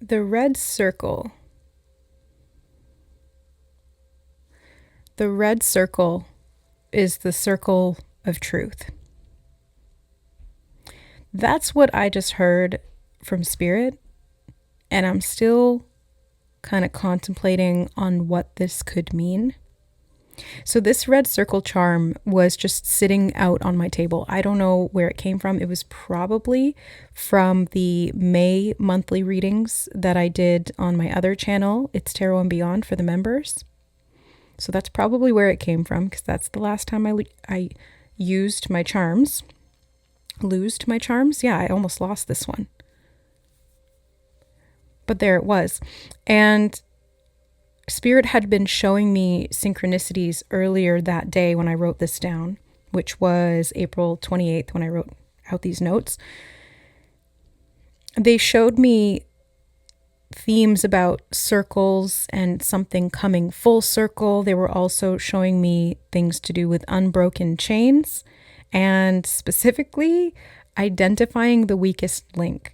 The red circle. The red circle is the circle of truth. That's what I just heard from Spirit, and I'm still kind of contemplating on what this could mean. So this red circle charm was just sitting out on my table. I don't know where it came from. It was probably from the May monthly readings that I did on my other channel, It's Tarot and Beyond, for the members. So that's probably where it came from, because that's the last time I used my charms. Losed my charms? Yeah, I almost lost this one. But there it was. And Spirit had been showing me synchronicities earlier that day when I wrote this down, which was April 28th when I wrote out these notes. They showed me themes about circles and something coming full circle. They were also showing me things to do with unbroken chains and specifically identifying the weakest link.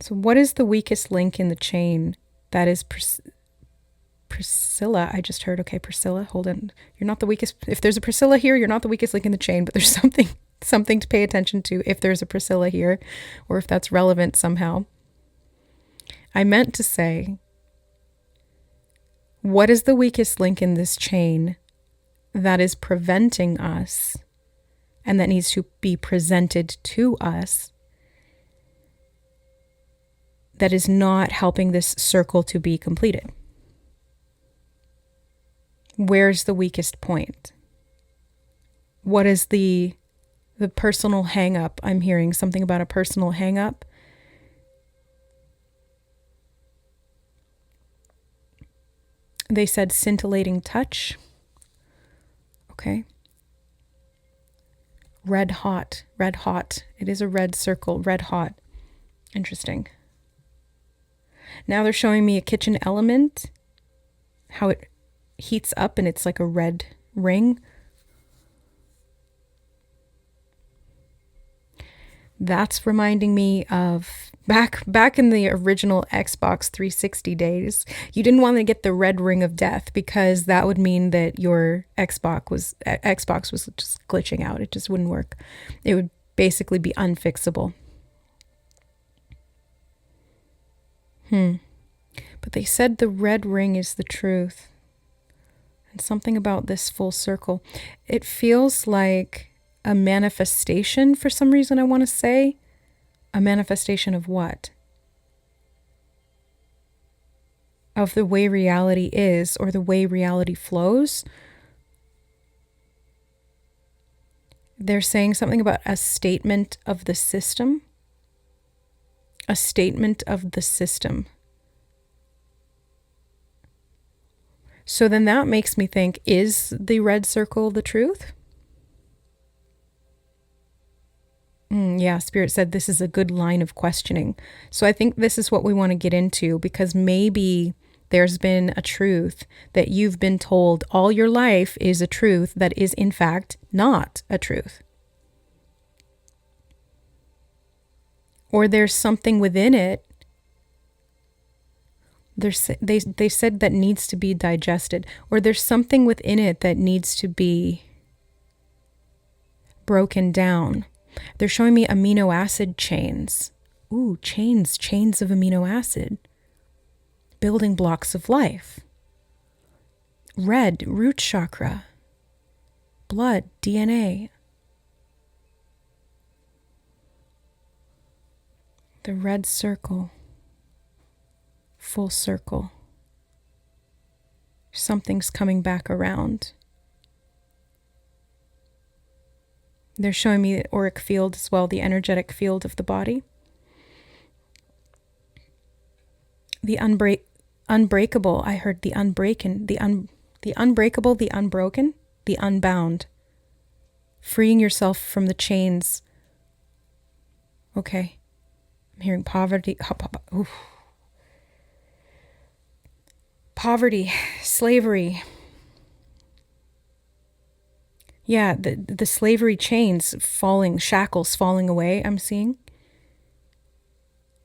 So what is the weakest link in the chain? That is Priscilla. I just heard, okay, Priscilla, hold on. You're not the weakest. If there's a Priscilla here, you're not the weakest link in the chain, but there's something to pay attention to if there's a Priscilla here, or if that's relevant somehow. I meant to say, what is the weakest link in this chain that is preventing us and that needs to be presented to us, that is not helping this circle to be completed? Where's the weakest point? What is the personal hang-up? I'm hearing something about a personal hang-up. They said scintillating touch. Okay. Red hot, red hot. It is a red circle, red hot. Interesting. Now they're showing me a kitchen element, how it heats up and it's like a red ring. That's reminding me of back in the original Xbox 360 days. You didn't want to get the red ring of death because that would mean that your Xbox was just glitching out. It just wouldn't work. It would basically be unfixable. But they said the red ring is the truth. And something about this full circle. It feels like a manifestation for some reason, I want to say. A manifestation of what? Of the way reality is, or the way reality flows. They're saying something about a statement of the system. A statement of the system. So then that makes me think, is the red circle the truth? Yeah, Spirit said this is a good line of questioning. So I think this is what we want to get into, because maybe there's been a truth that you've been told all your life is a truth that is in fact not a truth. Or there's something within it. They said that needs to be digested, or there's something within it that needs to be broken down. They're showing me amino acid chains. Ooh, chains of amino acid. Building blocks of life. Red, root chakra. Blood, DNA. The red circle. Full circle. Something's coming back around. They're showing me the auric field as well, the energetic field of the body. The unbreakable, I heard the unbreaken, the unbreakable, the unbroken, the unbound. Freeing yourself from the chains. Okay. I'm hearing poverty. Poverty, slavery. Yeah, the slavery chains falling, shackles falling away, I'm seeing.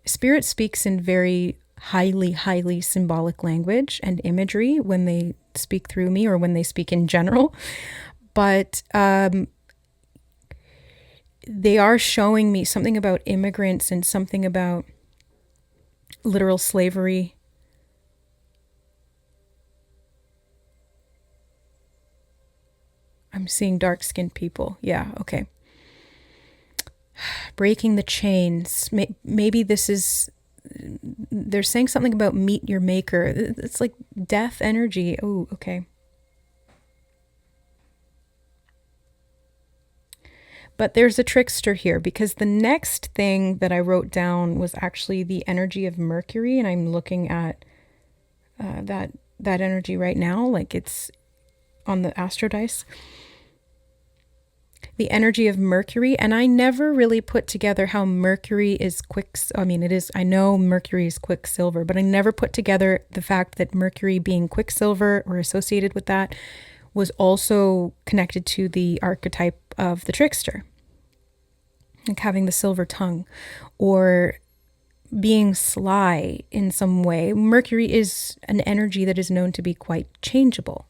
Spirit speaks in very highly, highly symbolic language and imagery when they speak through me or when they speak in general. But they are showing me something about immigrants and something about literal slavery. I'm seeing dark-skinned people. Yeah, okay. Breaking the chains. Maybe this is... They're saying something about meet your maker. It's like death energy. Oh, okay. But there's a trickster here, because the next thing that I wrote down was actually the energy of Mercury, and I'm looking at that energy right now, like it's on the astro dice. The energy of Mercury, and I never really put together how Mercury is I know Mercury is quicksilver, but I never put together the fact that Mercury being quicksilver or associated with that was also connected to the archetype of the trickster, like having the silver tongue or being sly in some way. Mercury is an energy that is known to be quite changeable.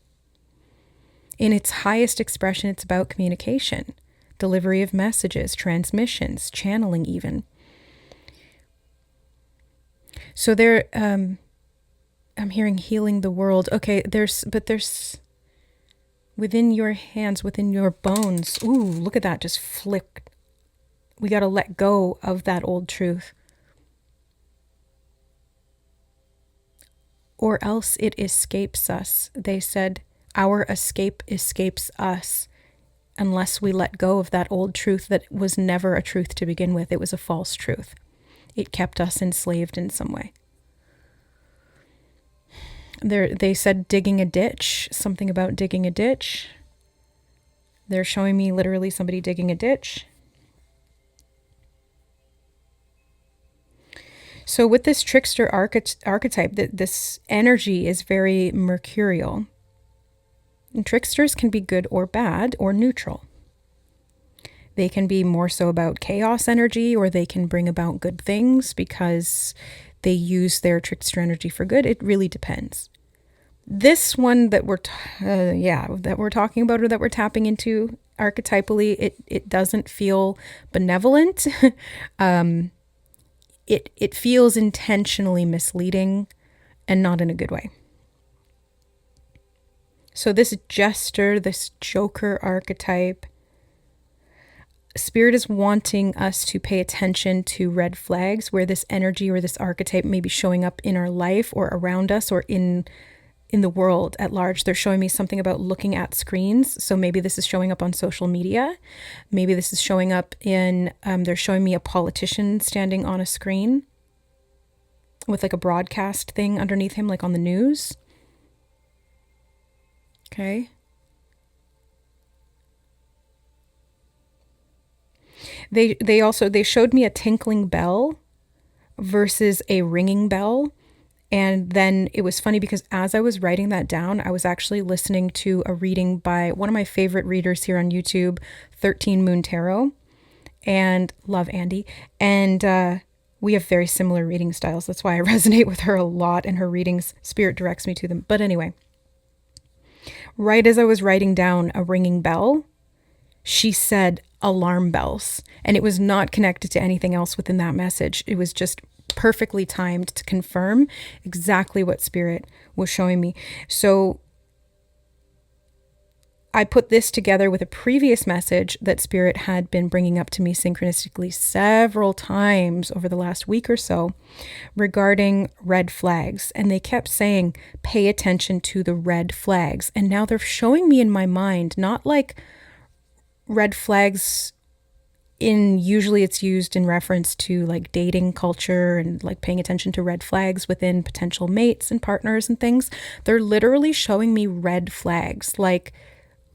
In its highest expression, it's about communication, delivery of messages, transmissions, channeling even. So there, I'm hearing healing the world. Okay, there's within your hands, within your bones. Ooh, look at that, just flick. We got to let go of that old truth. Or else it escapes us. They said, our escape escapes us unless we let go of that old truth that was never a truth to begin with. It was a false truth. It kept us enslaved in some way. They said digging a ditch, something about digging a ditch. They're showing me literally somebody digging a ditch. So with this trickster archetype, this energy is very mercurial. And tricksters can be good or bad or neutral. They can be more so about chaos energy, or they can bring about good things because they use their trickster energy for good. It really depends. This one that we're talking about, or that we're tapping into archetypally, it doesn't feel benevolent. It feels intentionally misleading and not in a good way. So this jester, this joker archetype, Spirit is wanting us to pay attention to red flags where this energy or this archetype may be showing up in our life or around us or in the world at large. They're showing me something about looking at screens. So maybe this is showing up on social media. Maybe this is showing up in, they're showing me a politician standing on a screen with like a broadcast thing underneath him, like on the news. Okay. They showed me a tinkling bell versus a ringing bell. And then it was funny because as I was writing that down, I was actually listening to a reading by one of my favorite readers here on YouTube, 13 Moon Tarot, and love Andy. And we have very similar reading styles. That's why I resonate with her a lot, and her readings, Spirit directs me to them. But anyway, right as I was writing down a ringing bell, she said alarm bells, and it was not connected to anything else within that message. It was just perfectly timed to confirm exactly what Spirit was showing me. So I put this together with a previous message that Spirit had been bringing up to me synchronistically several times over the last week or so regarding red flags. And they kept saying, pay attention to the red flags. And now they're showing me in my mind, not like red flags usually it's used in reference to like dating culture and like paying attention to red flags within potential mates and partners and things. They're literally showing me red flags, like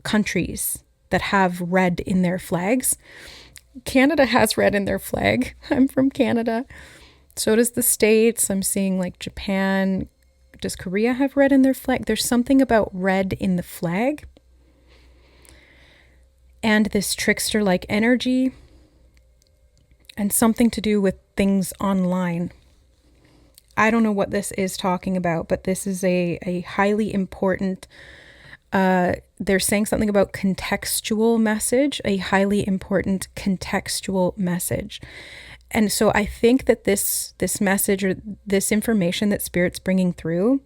countries that have red in their flags. Canada has red in their flag. I'm from Canada. So does the States. I'm seeing like Japan. Does Korea have red in their flag? There's something about red in the flag. and this trickster-like energy, and something to do with things online. I don't know what this is talking about, but this is a highly important, they're saying something about contextual message, a highly important contextual message. And so I think that this message, or this information that Spirit's bringing through,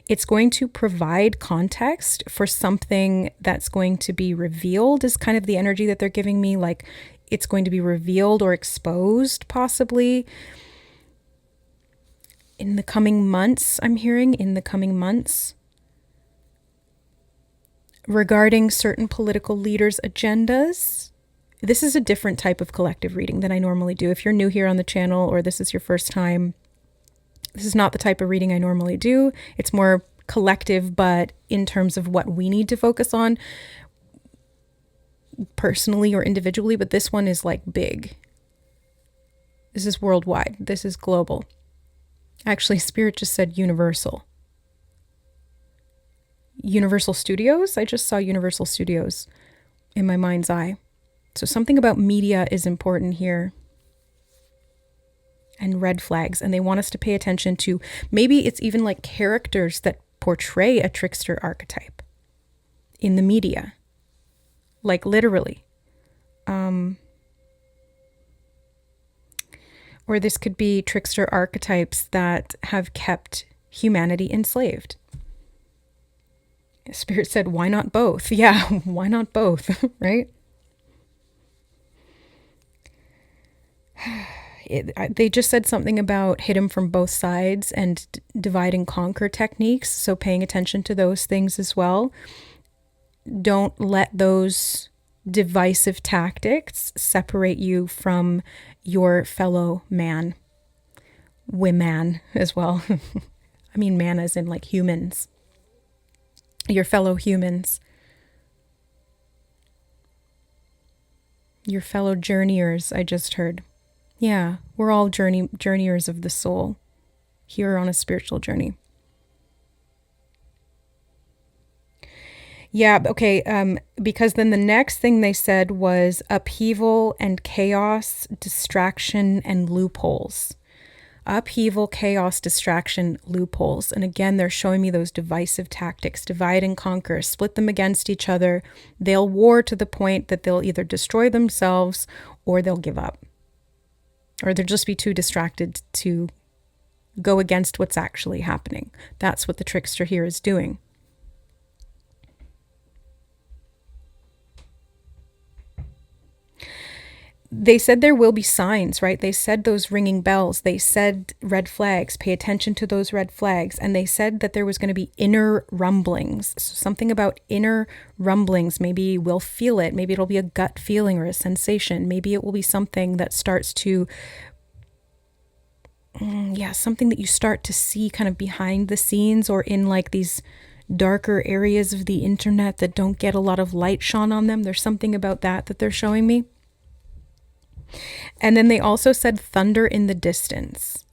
it's going to provide context for something that's going to be revealed, is kind of the energy that they're giving me. Like it's going to be revealed or exposed possibly in the coming months. I'm hearing in the coming months, regarding certain political leaders' agendas. This is a different type of collective reading than I normally do. If you're new here on the channel, or this is your first time, this is not the type of reading I normally do. It's more collective, but in terms of what we need to focus on personally or individually. But this one is like big. This is worldwide. This is global. Actually, Spirit just said universal. Universal Studios? I just saw Universal Studios in my mind's eye. So something about media is important here. And red flags. And they want us to pay attention to, maybe it's even like characters that portray a trickster archetype in the media. Like literally. Or this could be trickster archetypes that have kept humanity enslaved. Spirit said, why not both? Yeah, why not both, right? They just said something about hit him from both sides and divide and conquer techniques. So paying attention to those things as well. Don't let those divisive tactics separate you from your fellow man. Women as well. I mean man as in like humans. Your fellow humans. Your fellow journeyers, I just heard. Yeah, we're all journeyers of the soul here on a spiritual journey. Yeah, okay, because then the next thing they said was upheaval and chaos, distraction, and loopholes. Upheaval, chaos, distraction, loopholes. And again, they're showing me those divisive tactics, divide and conquer, split them against each other. They'll war to the point that they'll either destroy themselves or they'll give up. Or they'll just be too distracted to go against what's actually happening. That's what the trickster here is doing. They said there will be signs, right? They said those ringing bells. They said red flags. Pay attention to those red flags. And they said that there was going to be inner rumblings. So something about inner rumblings. Maybe we'll feel it. Maybe it'll be a gut feeling or a sensation. Maybe it will be something that starts to, something that you start to see kind of behind the scenes or in like these darker areas of the internet that don't get a lot of light shone on them. There's something about that they're showing me. And then they also said thunder in the distance.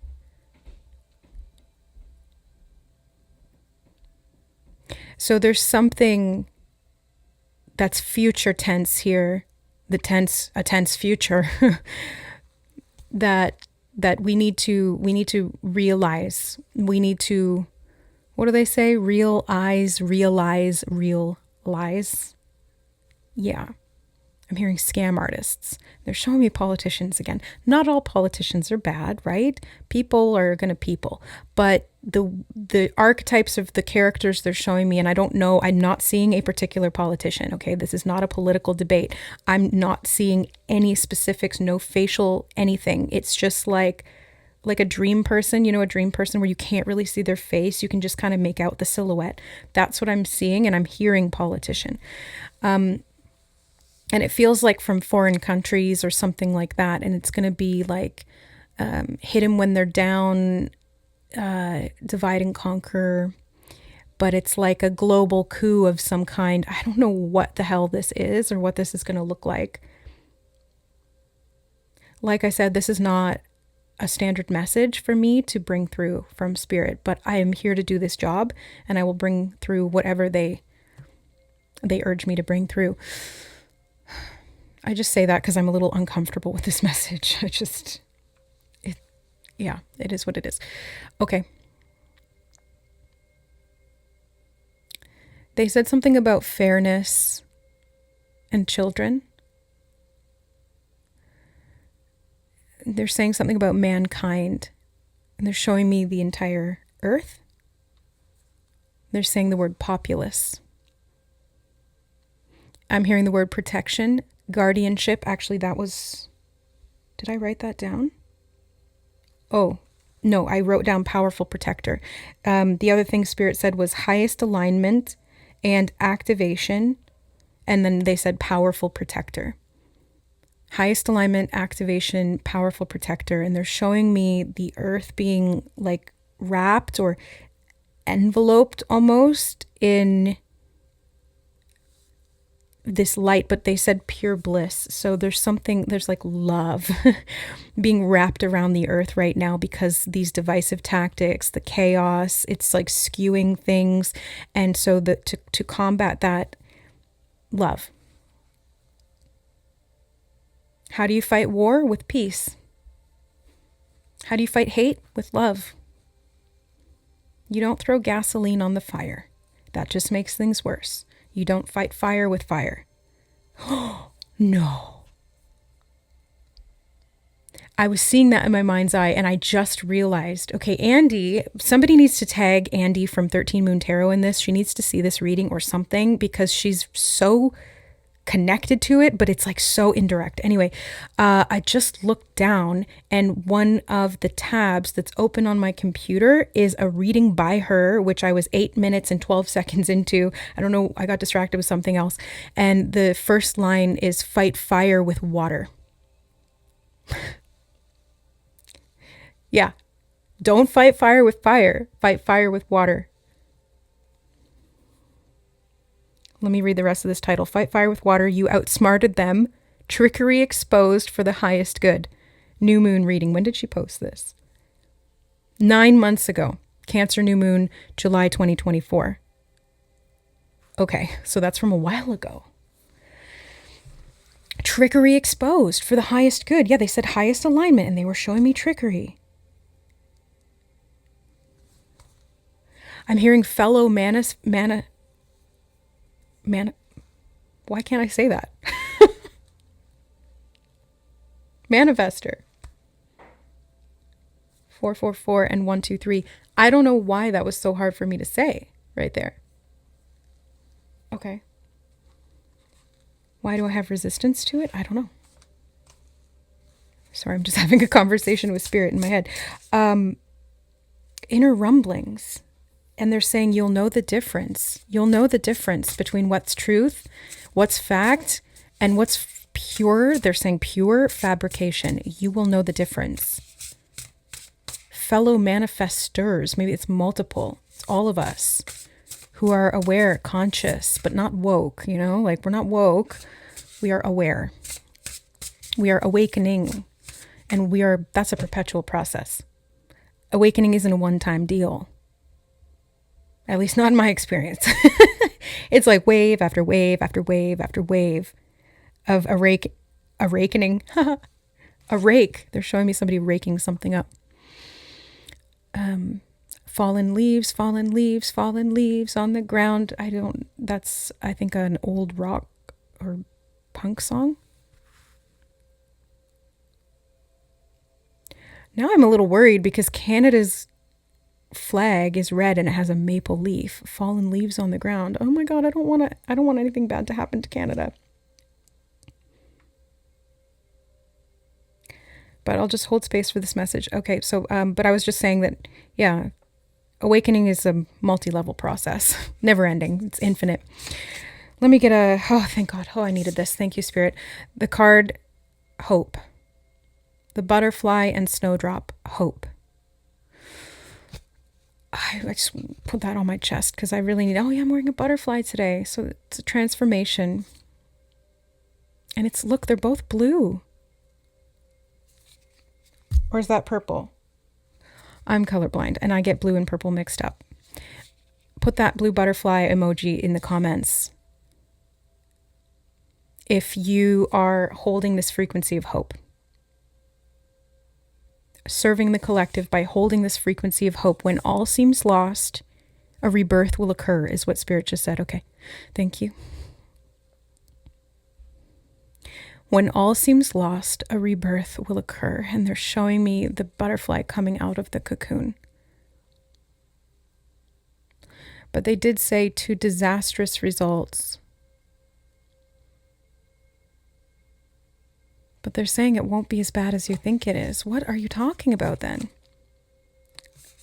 So there's something that's future tense here, a tense future that we need to realize. We need to, what do they say? Realize, real lies. Yeah. I'm hearing scam artists. They're showing me politicians again. Not all politicians are bad, right? People are going to people. But the archetypes of the characters they're showing me, and I don't know, I'm not seeing a particular politician, okay? This is not a political debate. I'm not seeing any specifics, no facial anything. It's just like a dream person, a dream person where you can't really see their face. You can just kind of make out the silhouette. That's what I'm seeing, and I'm hearing politician. And it feels like from foreign countries or something like that. And it's going to be like hit them when they're down, divide and conquer. But it's like a global coup of some kind. I don't know what the hell this is or what this is going to look like. Like I said, this is not a standard message for me to bring through from Spirit. But I am here to do this job. And I will bring through whatever they urge me to bring through. I just say that because I'm a little uncomfortable with this message. It is what it is. Okay. They said something about fairness and children. They're saying something about mankind, and they're showing me the entire earth. They're saying the word populace. I'm hearing the word protection, guardianship. Actually, that was... Did I write that down? Oh, no, I wrote down powerful protector. The other thing Spirit said was highest alignment and activation. And then they said powerful protector. Highest alignment, activation, powerful protector. And they're showing me the earth being like wrapped or enveloped almost in this light, but they said pure bliss. So there's like love being wrapped around the earth right now because these divisive tactics, the chaos, it's like skewing things. And so to combat that, love. How do you fight war? With peace. How do you fight hate? With love. You don't throw gasoline on the fire. That just makes things worse. You don't fight fire with fire. Oh, no. I was seeing that in my mind's eye and I just realized, okay, Andy, somebody needs to tag Andy from 13 Moon Tarot in this. She needs to see this reading or something because she's so connected to it, but it's like so indirect. Anyway, I just looked down and one of the tabs that's open on my computer is a reading by her, which I was 8 minutes and 12 seconds into. I don't know, I got distracted with something else. And the first line is fight fire with water. Yeah. Don't fight fire with fire. Fight fire with water. Let me read the rest of this title. Fight fire with water. You outsmarted them. Trickery exposed for the highest good. New moon reading. When did she post this? 9 months ago. Cancer new moon, July 2024. Okay, so that's from a while ago. Trickery exposed for the highest good. Yeah, they said highest alignment and they were showing me trickery. I'm hearing fellow why can't I say that? Manifester. 444 and 123. I don't know why that was so hard for me to say right there. Okay. Why do I have resistance to it? I don't know. Sorry, I'm just having a conversation with Spirit in my head. Inner rumblings. And they're saying you'll know the difference. You'll know the difference between what's truth, what's fact, and what's pure. They're saying pure fabrication. You will know the difference. Fellow manifestors. Maybe it's multiple. It's all of us who are aware, conscious, but not woke. You know, like we're not woke. We are aware. We are awakening. And that's a perpetual process. Awakening isn't a one-time deal. At least not in my experience. It's like wave after wave after wave after wave of a rakening. A rake. They're showing me somebody raking something up. Fallen leaves, fallen leaves, fallen leaves on the ground. That's, I think, an old rock or punk song. Now I'm a little worried because Canada's flag is red and it has a maple leaf. Fallen leaves on the ground. Oh my God, I don't want anything bad to happen to Canada. But I'll just hold space for this message. Okay, so but I was just saying that, yeah, awakening is a multi-level process. Never ending. It's infinite. Let me get thank God. Oh, I needed this. Thank you, Spirit. The card hope. The butterfly and snowdrop, hope. I just put that on my chest because I really need, I'm wearing a butterfly today. So it's a transformation. And look, they're both blue. Or is that purple? I'm colorblind and I get blue and purple mixed up. Put that blue butterfly emoji in the comments. if you are holding this frequency of hope. Serving the collective by holding this frequency of hope. When all seems lost, a rebirth will occur, is what Spirit just said. Okay, thank you. When all seems lost, a rebirth will occur. And they're showing me the butterfly coming out of the cocoon. But they did say to disastrous results. But they're saying it won't be as bad as you think it is. What are you talking about then?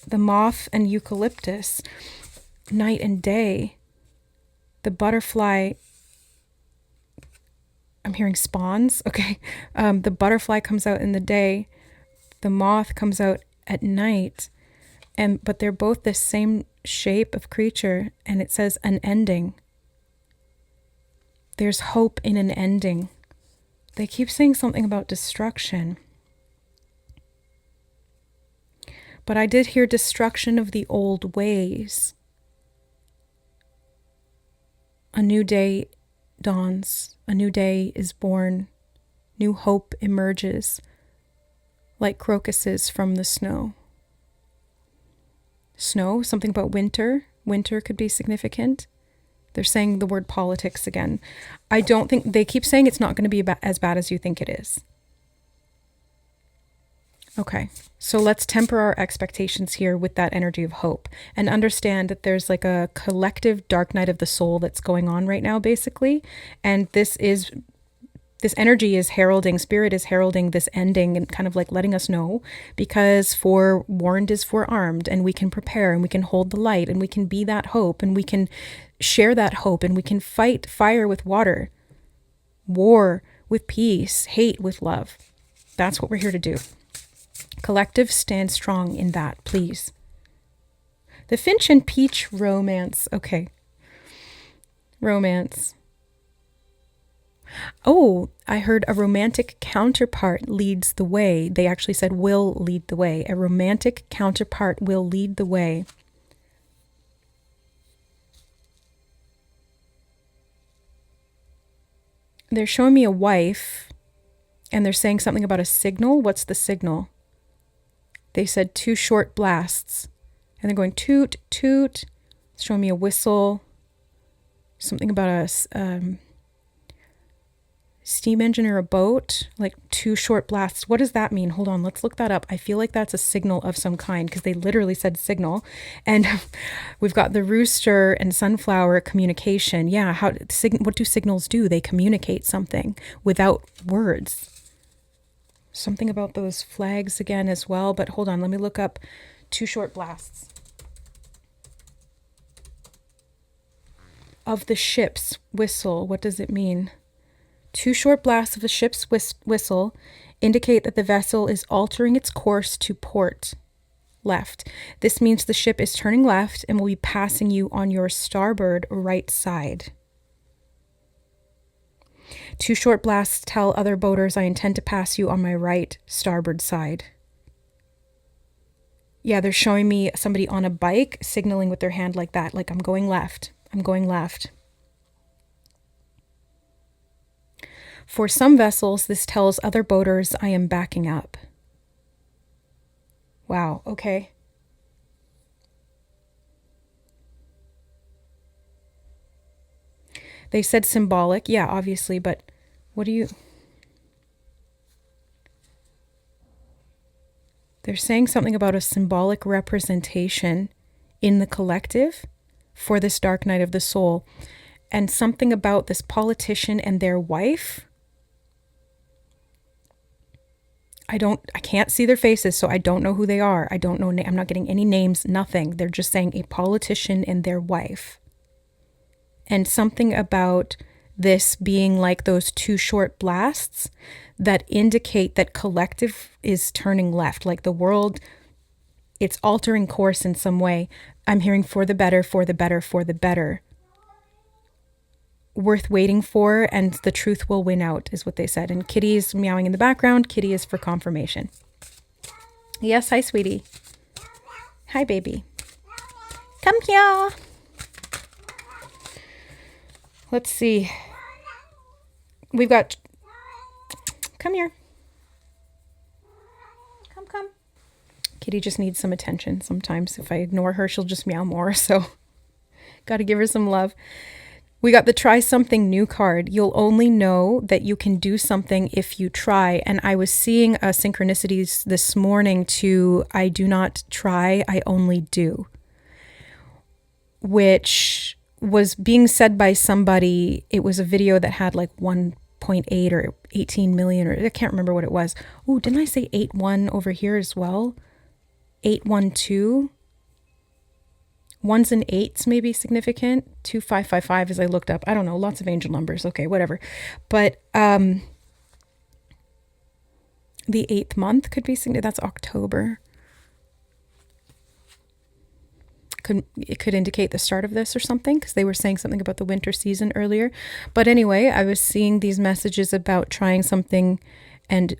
The moth and eucalyptus, night and day. The butterfly, I'm hearing spawns. Okay. The butterfly comes out in the day. The moth comes out at night. But they're both the same shape of creature. And it says an ending. There's hope in an ending. They keep saying something about destruction. But I did hear destruction of the old ways. A new day dawns. A new day is born. New hope emerges like crocuses from the snow. Snow, something about winter. Winter could be significant. They're saying the word politics again. I don't think, they keep saying it's not going to be as bad as you think it is. Okay, so let's temper our expectations here with that energy of hope and understand that there's like a collective dark night of the soul that's going on right now, basically. And this energy is heralding, Spirit is heralding this ending and kind of like letting us know, because forewarned is forearmed, and we can prepare and we can hold the light and we can be that hope and we can share that hope and we can fight fire with water, war with peace, hate with love. That's what we're here to do. Collective, stand strong in that, please. The Finch and Peach romance. Okay. Romance. Oh, I heard a romantic counterpart leads the way. They actually said will lead the way. A romantic counterpart will lead the way. They're showing me a wife, and they're saying something about a signal. What's the signal? They said 2 short blasts, and they're going toot, toot. It's showing me a whistle. Something about a steam engine or a boat, like 2 short blasts. What does that mean? Hold on, let's look that up. I feel like that's a signal of some kind, because they literally said signal. And we've got the rooster and sunflower communication. Yeah, what do signals do? They communicate something without words. Something about those flags again as well, but hold on, let me look up 2 short blasts. Of the ship's whistle, what does it mean? 2 short blasts of the ship's whistle indicate that the vessel is altering its course to port left. This means the ship is turning left and will be passing you on your starboard right side. 2 short blasts tell other boaters, I intend to pass you on my right starboard side. Yeah, they're showing me somebody on a bike signaling with their hand like that, like I'm going left. I'm going left. For some vessels, this tells other boaters, I am backing up. Wow, okay. They said symbolic. Yeah, obviously, but what do you... They're saying something about a symbolic representation in the collective for this dark night of the soul. And something about this politician and their wife. I can't see their faces, so I don't know who they are. I don't know. I'm not getting any names, nothing. They're just saying a politician and their wife. And something about this being like those 2 short blasts that indicate that collective is turning left, like the world, it's altering course in some way. I'm hearing for the better, for the better, for the better. Worth waiting for, and the truth will win out, is what they said. And Kitty is meowing in the background. Kitty is for confirmation. Yes, hi, sweetie. Hi, baby. Come here. Let's see. we've got, come here. Come. Kitty just needs some attention sometimes. If I ignore her, she'll just meow more. So got to give her some love. We got the try something new card. You'll only know that you can do something if you try. And I was seeing synchronicities this morning to I do not try, I only do. Which was being said by somebody. It was a video that had like 1.8 or 18 million, or I can't remember what it was. Oh, didn't I say 8-1 over here as well? 812. Ones and eights may be significant. 2555 as I looked up. I don't know. Lots of angel numbers. Okay, whatever. But the 8th month could be significant. That's October. It could indicate the start of this or something, because they were saying something about the winter season earlier. But anyway, I was seeing these messages about trying something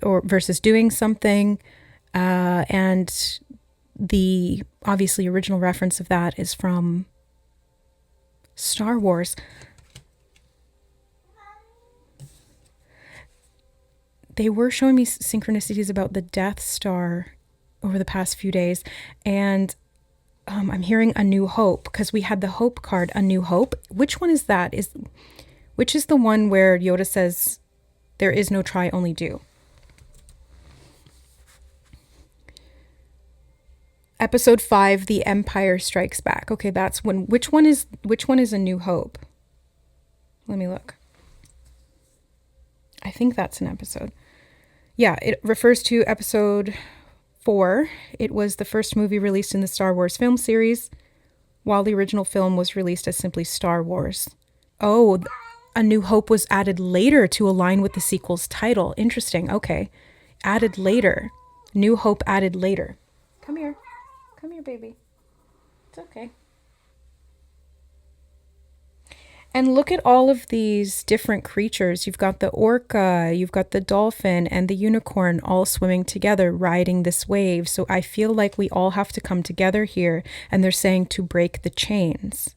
or versus doing something, and the obviously original reference of that is from Star Wars. They were showing me synchronicities about the Death Star over the past few days, and I'm hearing A New Hope, because we had the Hope card, A New Hope. Which one is that? Which is the one where Yoda says there is no try, only do? Episode 5, The Empire Strikes Back. Okay, that's when. Which one is A New Hope? Let me look. I think that's an episode. Yeah, it refers to episode 4. It was the first movie released in the Star Wars film series, while the original film was released as simply Star Wars. Oh, A New Hope was added later to align with the sequel's title. Interesting. Okay. Added later. New Hope added later. Come here. Come here, baby. It's okay. And look at all of these different creatures. You've got the orca, you've got the dolphin, and the unicorn all swimming together, riding this wave. So I feel like we all have to come together here. And they're saying to break the chains.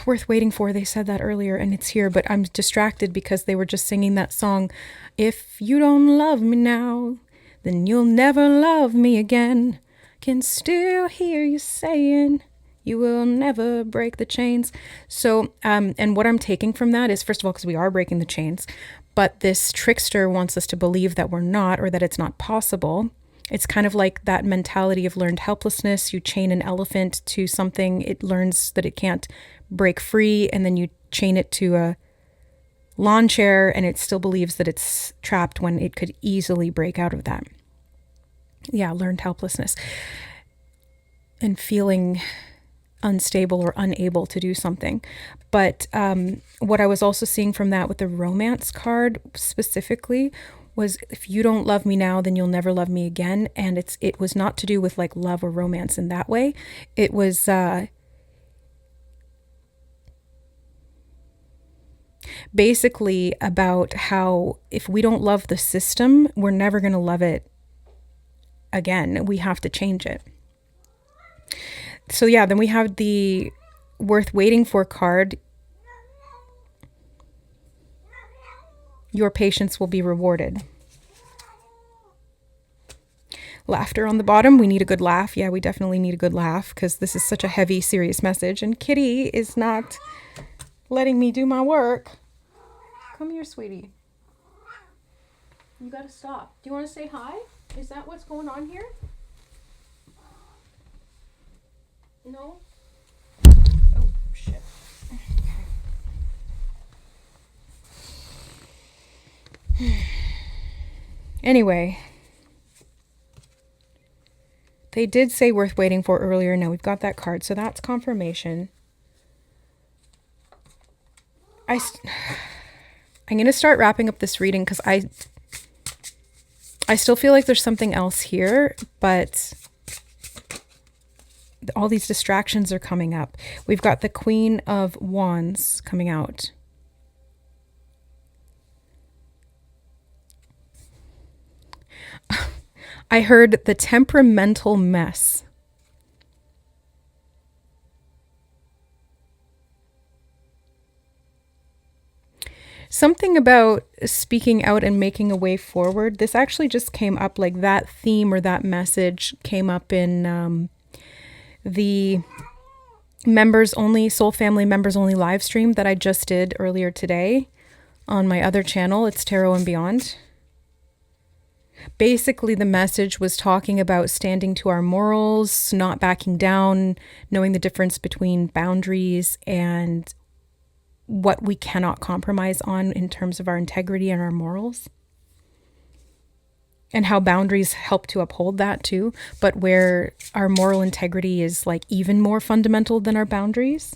Worth waiting for. They said that earlier and it's here, but I'm distracted because they were just singing that song. If you don't love me now, then you'll never love me again. Can still hear you saying you will never break the chains. So, and what I'm taking from that is, first of all, because we are breaking the chains, but this trickster wants us to believe that we're not, or that it's not possible. It's kind of like that mentality of learned helplessness. You chain an elephant to something, it learns that it can't break free, and then you chain it to a lawn chair and it still believes that it's trapped when it could easily break out of that. Yeah, learned helplessness. And feeling unstable or unable to do something. But what I was also seeing from that with the romance card specifically was, if you don't love me now, then you'll never love me again. And it was not to do with like love or romance in that way. It was basically about how if we don't love the system, we're never going to love it again. We have to change it. So yeah, then we have the worth waiting for card. Your patience will be rewarded. Laughter on the bottom. We need a good laugh. Yeah, we definitely need a good laugh, because this is such a heavy, serious message. And Kitty is not letting me do my work. Come here, sweetie. You gotta stop. Do you want to say hi? Is that what's going on here? No? Oh, shit. Anyway. They did say worth waiting for earlier. Now we've got that card, so that's confirmation. I'm going to start wrapping up this reading because I still feel like there's something else here, but all these distractions are coming up. We've got the Queen of Wands coming out. I heard the temperamental mess. Something about speaking out and making a way forward. This actually just came up, like that theme or that message came up in the members only, Soul Family members only live stream that I just did earlier today on my other channel. It's Tarot and Beyond. Basically, the message was talking about standing to our morals, not backing down, knowing the difference between boundaries and what we cannot compromise on in terms of our integrity and our morals. And how boundaries help to uphold that too, but where our moral integrity is like even more fundamental than our boundaries.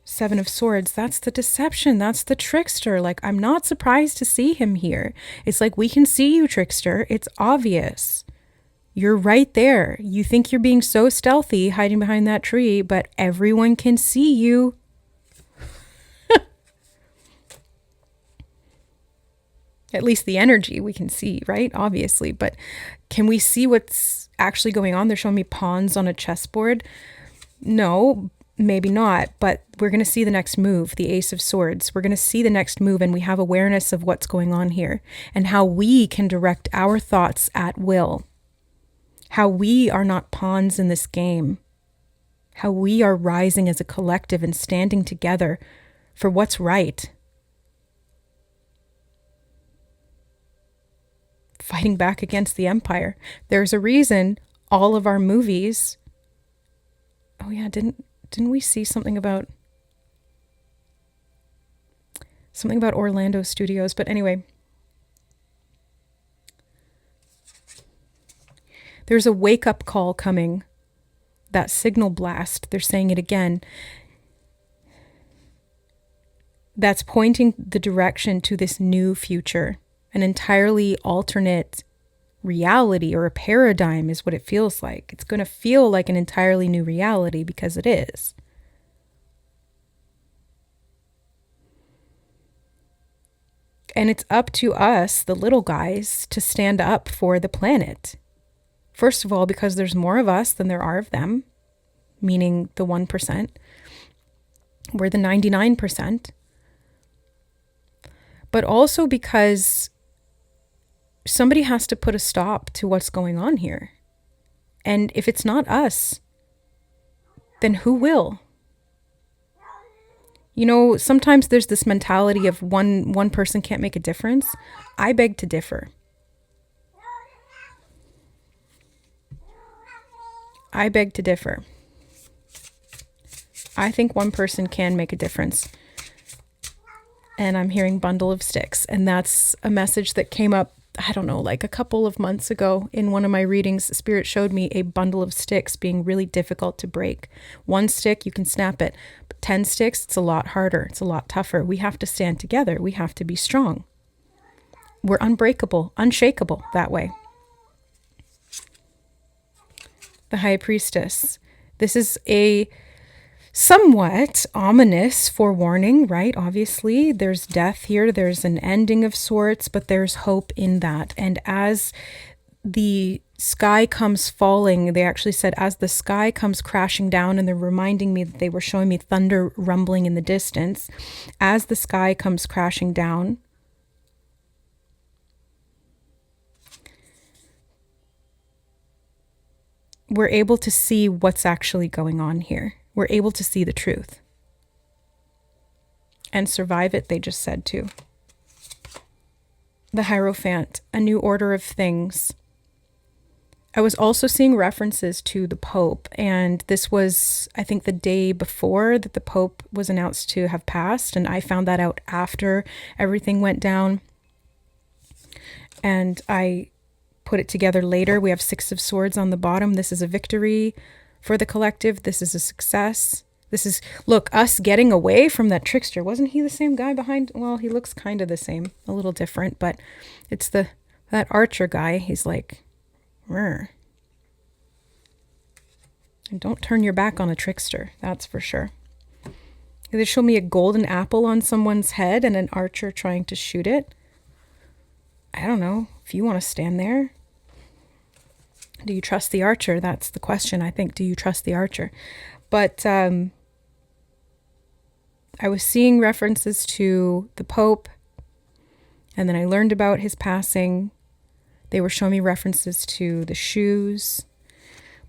Seven of Swords, that's the deception, that's the trickster. Like, I'm not surprised to see him here. It's like, we can see you, trickster. It's obvious. You're right there. You think you're being so stealthy hiding behind that tree, but everyone can see you. At least the energy we can see, right? Obviously. But can we see what's actually going on? They're showing me pawns on a chessboard. No, maybe not. But we're going to see the next move, the Ace of Swords. We're going to see the next move, and we have awareness of what's going on here and how we can direct our thoughts at will. How we are not pawns in this game. How we are rising as a collective and standing together for what's right. Fighting back against the empire. There's a reason all of our movies... Oh yeah, didn't we see something about Orlando Studios? But anyway... There's a wake-up call coming. That signal blast, they're saying it again. That's pointing the direction to this new future. An entirely alternate reality or a paradigm is what it feels like. It's going to feel like an entirely new reality because it is. And it's up to us, the little guys, to stand up for the planet. First of all, because there's more of us than there are of them, meaning the 1%. We're the 99%. But also because somebody has to put a stop to what's going on here. And if it's not us, then who will? You know, sometimes there's this mentality of one person can't make a difference. I beg to differ. I beg to differ. I think one person can make a difference. And I'm hearing bundle of sticks. And that's a message that came up, I don't know, like a couple of months ago in one of my readings. Spirit showed me a bundle of sticks being really difficult to break. One stick, you can snap it. But 10 sticks, it's a lot harder. It's a lot tougher. We have to stand together. We have to be strong. We're unbreakable, unshakable that way. The High Priestess. This is a somewhat ominous forewarning, right? Obviously, there's death here. There's an ending of sorts, but there's hope in that. And as the sky comes falling, they actually said, as the sky comes crashing down, and they're reminding me that they were showing me thunder rumbling in the distance. As the sky comes crashing down, we're able to see what's actually going on here. We're able to see the truth. And survive it, they just said too. The Hierophant, a new order of things. I was also seeing references to the Pope, and this was, I think, the day before that the Pope was announced to have passed, and I found that out after everything went down. And I put it together later. We have 6 of Swords on the bottom. This is a victory for the collective. This is a success. This is, look, us getting away from that trickster. Wasn't he the same guy behind? Well, he looks kind of the same, a little different, but it's that archer guy. He's like, rrr. And don't turn your back on a trickster. That's for sure. They show me a golden apple on someone's head and an archer trying to shoot it. I don't know if you want to stand there. Do you trust the archer? That's the question, I think. Do you trust the archer? But I was seeing references to the Pope, and then I learned about his passing. They were showing me references to the shoes,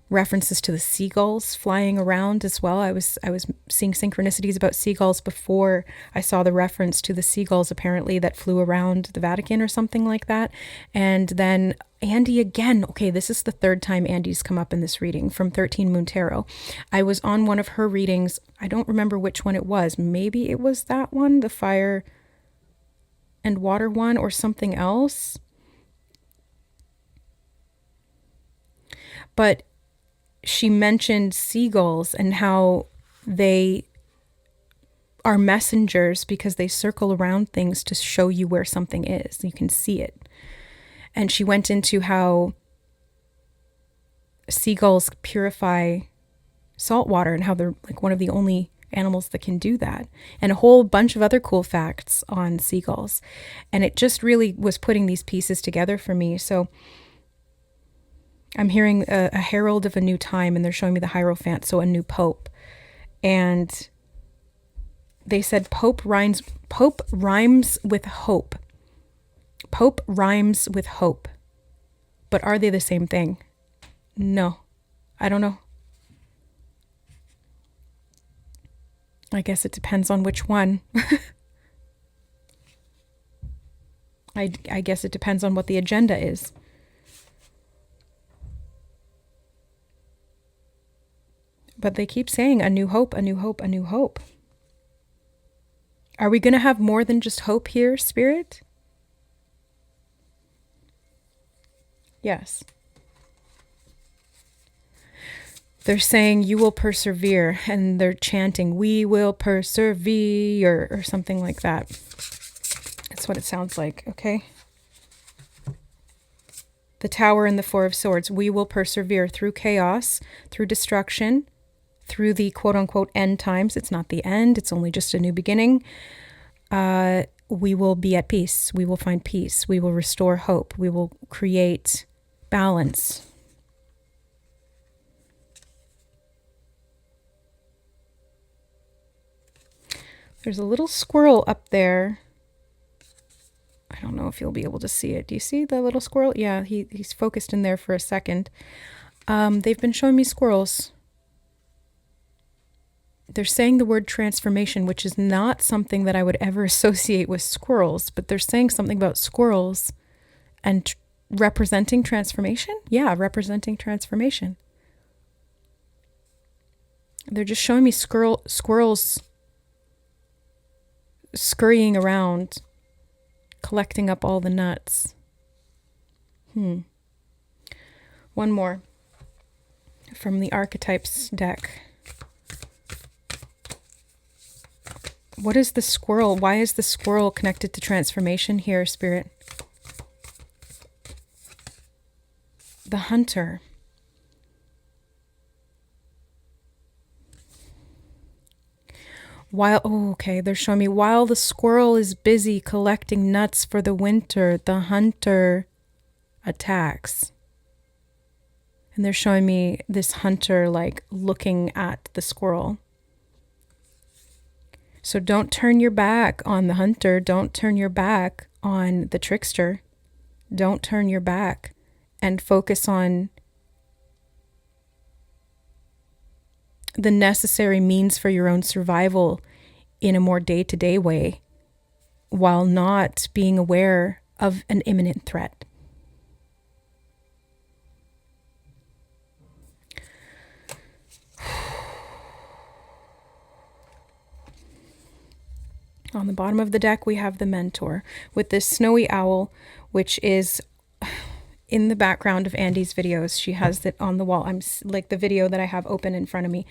references to the seagulls flying around as well. I was seeing synchronicities about seagulls before I saw the reference to the seagulls apparently that flew around the Vatican or something like that. And then Andy again. Okay, this is the third time Andy's come up in this reading from 13 Moon Tarot. I was on one of her readings. I don't remember which one it was. Maybe it was that one, the fire and water one, or something else. But she mentioned seagulls and how they are messengers because they circle around things to show you where something is. You can see it. And she went into how seagulls purify salt water and how they're like one of the only animals that can do that. And a whole bunch of other cool facts on seagulls. And it just really was putting these pieces together for me. So I'm hearing a herald of a new time, and they're showing me the Hierophant, so a new pope. And they said pope rhymes with hope. Pope rhymes with hope. But are they the same thing? No. I don't know. I guess it depends on which one. I guess it depends on what the agenda is. But they keep saying a new hope, a new hope, a new hope. Are we going to have more than just hope here, Spirit? Yes. They're saying you will persevere, and they're chanting, we will persevere, or something like that. That's what it sounds like, okay? The Tower and the Four of Swords, we will persevere through chaos, through destruction, through the quote-unquote end times. It's not the end. It's only just a new beginning. We will be at peace. We will find peace. We will restore hope. We will create balance. There's a little squirrel up there. I don't know if you'll be able to see it. Do you see the little squirrel? Yeah, he's focused in there for a second. They've been showing me squirrels. They're saying the word transformation, which is not something that I would ever associate with squirrels, but they're saying something about squirrels and representing transformation. Yeah, representing transformation. They're just showing me squirrels scurrying around, collecting up all the nuts. One more from the archetypes deck. What is the squirrel? Why is the squirrel connected to transformation here, Spirit? The hunter. They're showing me while the squirrel is busy collecting nuts for the winter, the hunter attacks. And they're showing me this hunter like looking at the squirrel. So don't turn your back on the hunter. Don't turn your back on the trickster. Don't turn your back, and focus on the necessary means for your own survival in a more day-to-day way, while not being aware of an imminent threat. On the bottom of the deck, we have the Mentor with this snowy owl, which is in the background of Andy's videos. She has it on the wall. I'm like the video that I have open in front of me.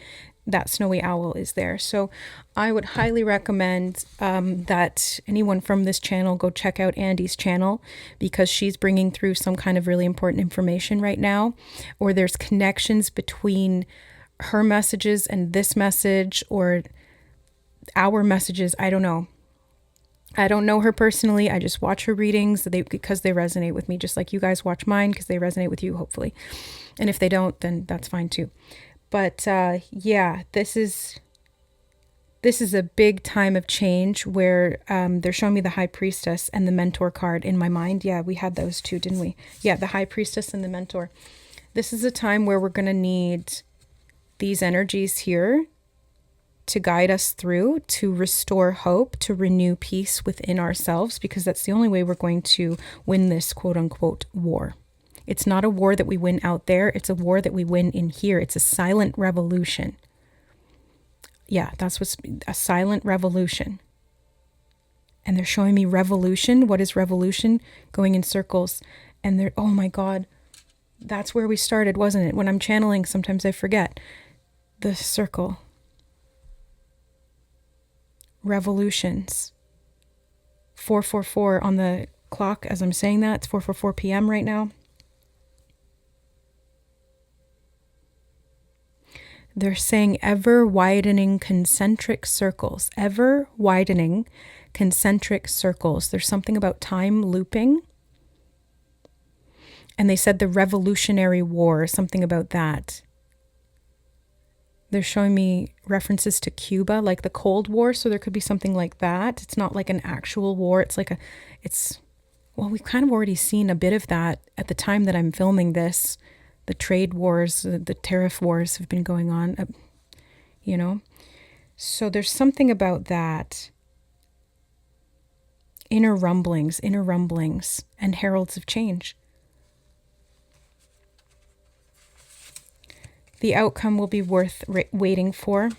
That snowy owl is there. So I would highly recommend that anyone from this channel go check out Andy's channel, because she's bringing through some kind of really important information right now, or there's connections between her messages and this message, or our messages, I don't know. I don't know her personally. I just watch her readings because they resonate with me, just like you guys watch mine because they resonate with you, hopefully. And if they don't, then that's fine too. But yeah, this is a big time of change where they're showing me the High Priestess and the Mentor card in my mind. Yeah, we had those two, didn't we? Yeah, the High Priestess and the Mentor. This is a time where we're going to need these energies here to guide us through, to restore hope, to renew peace within ourselves, because that's the only way we're going to win this quote unquote war. It's not a war that we win out there. It's a war that we win in here. It's a silent revolution. Yeah, that's what's a silent revolution. And they're showing me revolution. What is revolution? Going in circles. And they're, oh my God, that's where we started, wasn't it? When I'm channeling, sometimes I forget. The circle. Revolutions. 4:44 on the clock as I'm saying that. It's 4:44 p.m. right now. They're saying ever widening concentric circles. Ever widening concentric circles. There's something about time looping. And they said the Revolutionary War, something about that. They're showing me references to Cuba, like the Cold War. So there could be something like that. It's not like an actual war. It's like well, we've kind of already seen a bit of that at the time that I'm filming this. The trade wars, the tariff wars have been going on, you know. So there's something about that. Inner rumblings, and heralds of change. The outcome will be worth waiting for.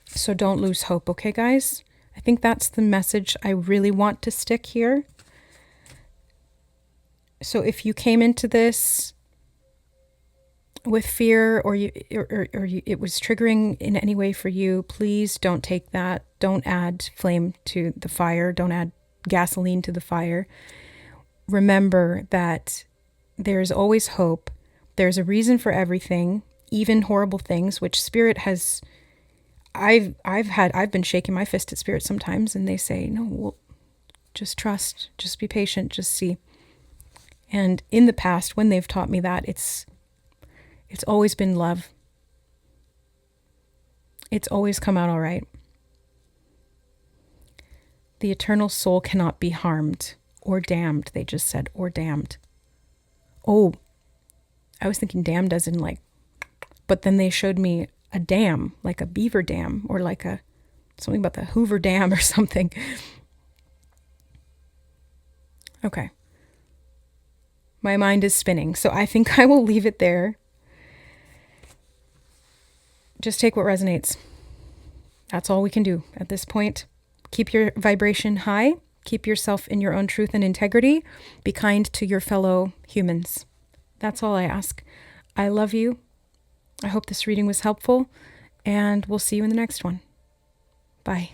So don't lose hope, okay, guys? I think that's the message I really want to stick here. So if you came into this with fear or it was triggering in any way for you, please don't take that. Don't add flame to the fire. Don't add gasoline to the fire. Remember that there's always hope. There's a reason for everything, even horrible things, which Spirit has. I've been shaking my fist at Spirit sometimes, and they say, no, well, just trust, just be patient, just see. And in the past, when they've taught me that, it's always been love. It's always come out all right. The eternal soul cannot be harmed or damned. They just said, or damned. Oh, I was thinking damned as in like, but then they showed me a dam, like a beaver dam, or like something about the Hoover Dam or something. Okay. My mind is spinning, so I think I will leave it there. Just take what resonates. That's all we can do at this point. Keep your vibration high. Keep yourself in your own truth and integrity. Be kind to your fellow humans. That's all I ask. I love you. I hope this reading was helpful, and we'll see you in the next one. Bye.